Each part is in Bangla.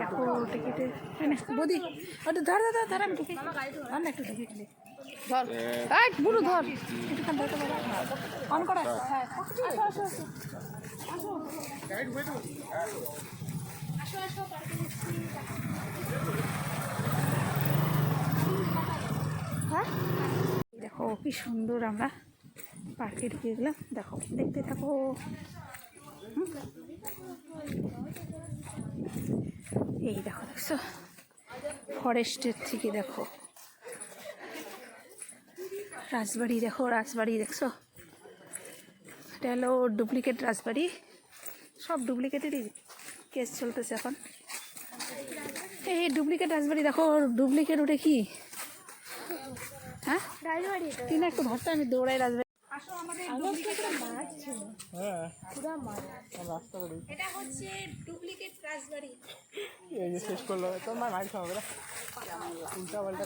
দেখো টিকিটে বদি ওটা ধর ধর ধর আমি টিকিট ধর না একটু টিকিট ধর বুড়ো ধর একটুখান ধরতে পারো অন করা হ্যাঁ আসো আসো আসো হ্যাঁ দেখো কি সুন্দর আমরা পার্কে ঢুকে গেলাম দেখো দেখতে থাকো এই দেখো দেখছো ফরেস্টের থেকে দেখো রাজবাড়ি দেখো রাজবাড়ি দেখছো এটা হলো ডুপ্লিকেট রাজবাড়ি সব ডুপ্লিকেটেরই কেস চলতেছে এখন এই ডুপ্লিকেট রাজবাড়ি দেখো ডুপ্লিকেট ওটা কি হ্যাঁ রাজবাড়ি তিন একটু ধরতে আমি দৌড়াই রাজবাড়ি আসো আমাদের মাছ ছিল হ্যাঁ পুরো মাছ রাস্তা করে এটা হচ্ছে ডুপ্লিকেট রাজবাড়ি এই যে শেষ করলো তো মার মাছ খাওয়া গেল উল্টা পাল্টা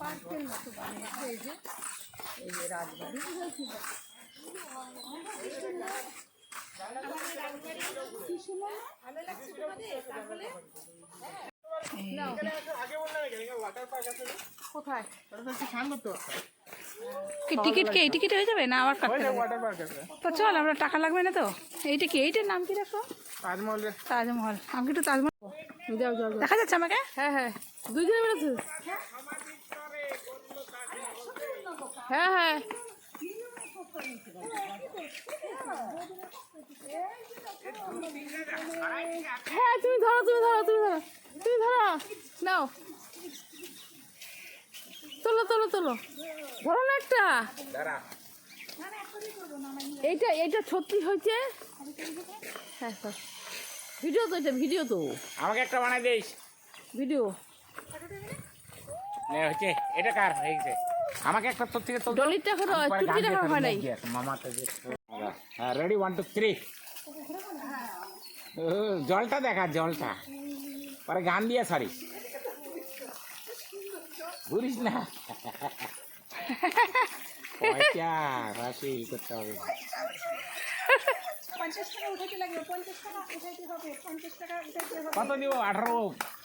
পার্কের মতো বানিয়েছে এই যে রাজবাড়ি কোথায় টিকিট কি এই টিকিট হয়ে যাবে না আবার তো চল আমরা টাকা লাগবে না তো এইটা কি এইটার নাম কি দেখো তাজমহল তাজমহল আমাকে একটু তাজমহল যাও যাও দেখা যাচ্ছে আমাকে হ্যাঁ হ্যাঁ দুইজনে বেরোচ্ছে হ্যাঁ হ্যাঁ হ্যাঁ তুমি ধরো তুমি ধরো তুমি ধরো তুমি ধরো নাও তোলো তোলো তোলো ধরো না একটা এইটা এইটা সত্যি হয়েছে হ্যাঁ স্যার ভিডিও তো এটা ভিডিও তো আমাকে একটা বানাই দিস ভিডিও হচ্ছে এটা কার হয়েছে আমাকে একটা তোর থেকে তো ডলিটা করো চুটি রাখা হয় নাই মামাটা হ্যাঁ রেডি 1 2 3 জলটা দেখা জলটা পরে গান দিয়ে সারিস বুঝিস না পয়সা রাশি করতে হবে 50 টাকা উঠাতে লাগবে 50 টাকা উঠাইতে হবে 50 টাকা উঠাইতে হবে কত দিব 18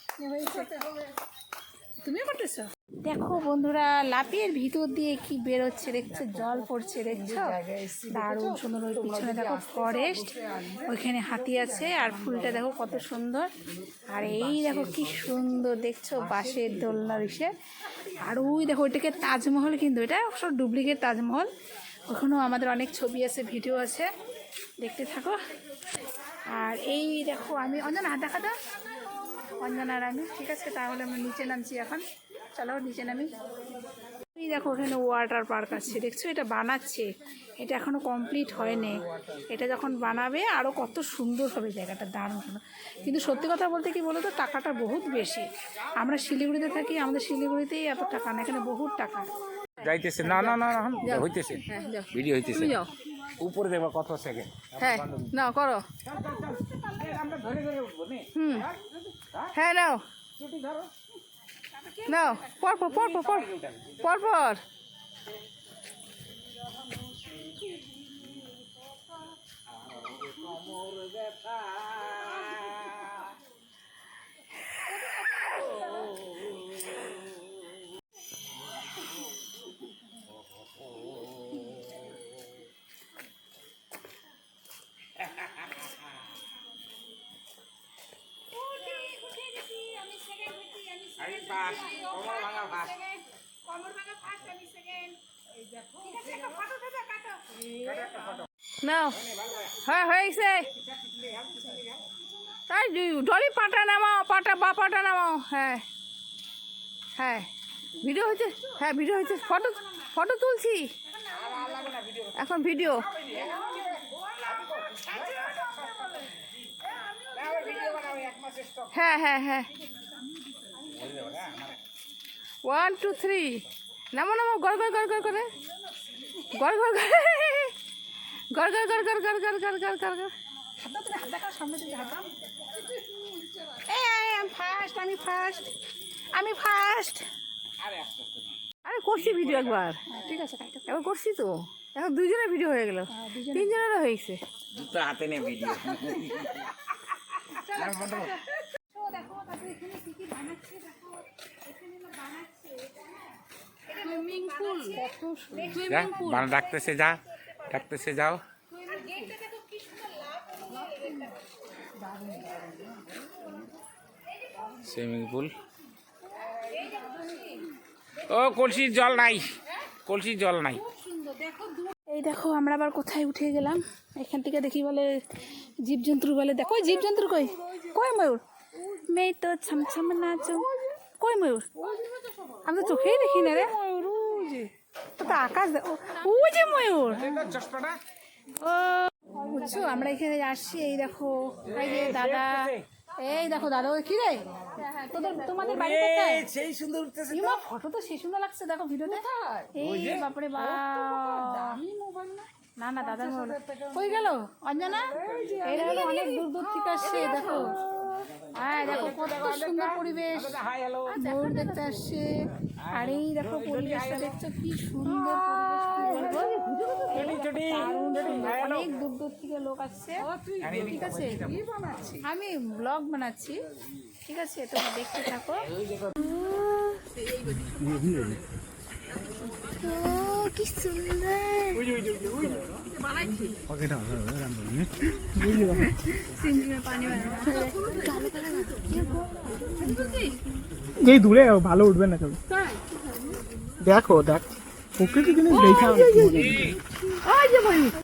তুমিও করতেছো দেখো বন্ধুরা লাপির ভিতর দিয়ে কি বেরোচ্ছে দেখছো জল পড়ছে দেখছো দারুণ সুন্দর ওই পিছনে দেখো ফরেস্ট ওইখানে হাতি আছে আর ফুলটা দেখো কত সুন্দর আর এই দেখো কি সুন্দর দেখছো বাঁশের দোলনা ইসে আর ওই দেখো ওইটাকে তাজমহল কিন্তু এটা সব ডুপ্লিকেট তাজমহল ওখানেও আমাদের অনেক ছবি আছে ভিডিও আছে দেখতে থাকো আর এই দেখো আমি অঞ্জনা হাত দেখা দাও অঞ্জনা আর আমি ঠিক আছে তাহলে আমরা নিচে নামছি এখন চলো নিচে নামি এই দেখো ওখানে ওয়াটার পার্ক আছে দেখছো এটা বানাচ্ছে এটা এখনও কমপ্লিট হয়নি এটা যখন বানাবে আরও কত সুন্দর হবে জায়গাটা দারুণ সুন্দর কিন্তু সত্যি কথা বলতে কি বলো তো টাকাটা বহুত বেশি আমরা শিলিগুড়িতে থাকি আমাদের শিলিগুড়িতেই এত টাকা না এখানে বহুত টাকা যাইতেছে না না না হইতেছে ভিডিও হইতেছে যাও উপরে দেখবা কত সেকেন্ড হ্যাঁ নাও করো হ্যাঁ নাও নাও পর পর পর পর পর পর নাও হ্যাঁ হয়েছে তাই ডলি পাটা নামাও পাটা নামাও হ্যাঁ হ্যাঁ ভিডিও হচ্ছে হ্যাঁ ভিডিও হচ্ছে ফটো ফটো তুলছি এখন ভিডিও হ্যাঁ হ্যাঁ হ্যাঁ 1 2 3 নামো নামো গড় গড় গড় গড় করে গড় গড় গড় গড় গড় গড় গড় গড় গড় গড় গড় গড় গড় আমি ফার্স্ট আরে করছি ভিডিও একবার ঠিক আছে একবার করছি তো এখন দুইজনের ভিডিও হয়ে গেল তিনজনেরও হয়েছে দুটো হাতে নে ভিডিও দেখো যা বানা ডাকতেছে, যা ডাকতেছে, যাও। Swimming pool. ও কলসির জল নাই, কলসির জল নাই। এই দেখো আমরা আবার কোথায় উঠে গেলাম। এখান থেকে দেখি বলে জীবজন্তু বলে, দেখো জীবজন্তু কই কই ময়ূর, মেয়ে তো ছমছম নাচো, কই ময়ূর? আমি তো চোখেই দেখি না রে ময়ূর। তো আকাশ ও যে ময়ূর। ও বুঝছো, আমরা এখানে আসছি। এই দেখো এই যে দাদা, এই দেখো দাদা, ওই কি রে তোমাদের বাড়ি কোথায়? সেই সুন্দর উঠতেছে। ইমা ফটো তো সেই সুন্দর লাগছে, দেখো ভিডিওতে। এই বাপরে বাপ, না না দাদার মোবাইল কই গেল অঞ্জনা? এরা হলো অনেক দূর দূর থেকে আসছে, দেখো। হ্যাঁ দেখো কত সুন্দর পরিবেশ, ময়ূর দেখতে আসছে। আর এই দেখো পরিবেশটা দেখছো কি সুন্দর পরিবেশ, দারুণ সুন্দর। অনেক দূর দূর থেকে লোক আসছে, ঠিক আছে। আমি ব্লগ বানাচ্ছি, ঠিক আছে, তোমরা দেখতে থাকো। কি সুন্দর এই দূরে ভালো উঠবে না কেউ। দেখো দেখ প্রকৃতি জিনিস দেখা